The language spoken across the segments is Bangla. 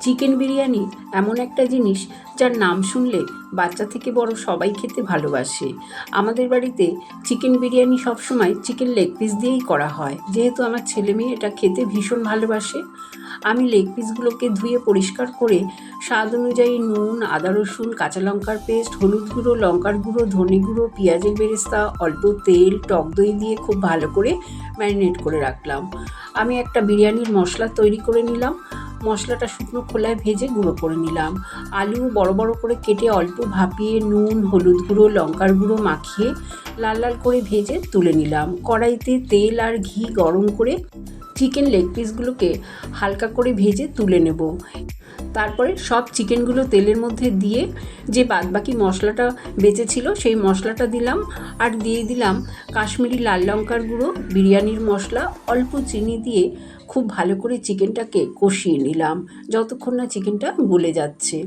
চিকেন বিরিয়ানি এমন একটা জিনিস যার নাম শুনলে বাচ্চা থেকে বড় সবাই খেতে ভালোবাসে। আমাদের বাড়িতে চিকেন বিরিয়ানি সবসময় চিকেন লেগ পিস দিয়েই করা হয়, যেহেতু আমার ছেলে মেয়ে এটা খেতে ভীষণ ভালোবাসে। আমি লেগ পিসগুলোকে ধুয়ে পরিষ্কার করে স্বাদ অনুযায়ী নুন, আদা রসুন, কাঁচা লঙ্কার পেস্ট, হলুদ গুঁড়ো, লঙ্কার গুঁড়ো, ধনে গুঁড়ো, পেঁয়াজের বেরেস্তা, অল্প তেল, টক দই দিয়ে খুব ভালো করে ম্যারিনেট করে রাখলাম। আমি একটা বিরিয়ানির মশলা তৈরি করে নিলাম। মশলাটা শুকনো খোলায় ভেজে গুঁড়ো করে নিলাম। আলু বড় বড় করে কেটে অল্প ভাপিয়ে নুন, হলুদ গুঁড়ো, লঙ্কার গুঁড়ো মাখিয়ে লাল লাল করে ভেজে তুলে নিলাম। কড়াইতে তেল আর ঘি গরম করে চিকেন লেগ পিসগুলোকে হালকা করে ভেজে তুলে নেব। তারপরে সব চিকেনগুলো তেলের মধ্যে দিয়ে যে বাদবাকি মশলাটা বেঁচেছিল সেই মশলাটা দিলাম, আর দিয়ে দিলাম কাশ্মীরি লাল লঙ্কার গুঁড়ো, বিরিয়ানির মশলা, অল্প চিনি দিয়ে খুব ভালো করে চিকেনটাকে কষিয়ে নিলাম যতক্ষণ না চিকেনটা গলে যাচ্ছে।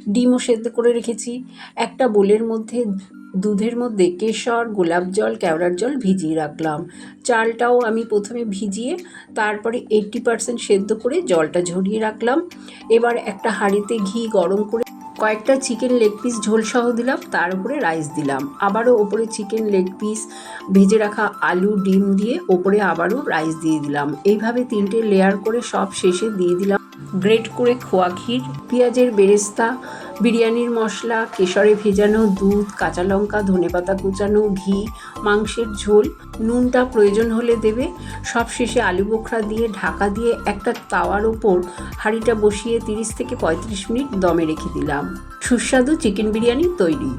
ডিমও সেদ্ধ করে রেখেছি। একটা বোলের মধ্যে দুধের মধ্যে কেশর, গোলাপ জল, কেওড়ার জল ভিজিয়ে রাখলাম। চালটাও আমি প্রথমে ভিজিয়ে তারপরে 80% সেদ্ধ করে জলটা ঝরিয়ে রাখলাম। এবার একটা হাঁড়িতে ঘি গরম করে কয়েকটা চিকেন লেগ পিস ঝোলসহ দিলাম, তার উপরে রাইস দিলাম। আবারও ওপরে চিকেন লেগ পিস, ভেজে রাখা আলু, ডিম দিয়ে ওপরে আবারও রাইস দিয়ে দিলাম। এইভাবে 3টে লেয়ার করে সব শেষে দিয়ে দিলাম গ্রেট করে খোয়া ক্ষীর, পেঁয়াজের বেরেস্তা, বিরিয়ানির মশলা, কেশরে ভেজানো দুধ, কাঁচা লঙ্কা, ধনেপাতা কুচানো, ঘি, মাংসের ঝোল। নুনটা প্রয়োজন হলে দেবে। সব শেষে আলু বোখরা দিয়ে ঢাকা দিয়ে একটা তাওয়ার ওপর হাঁড়িটা বসিয়ে 30 থেকে 35 মিনিট দমে রেখে দিলাম। সুস্বাদু চিকেন বিরিয়ানি তৈরি।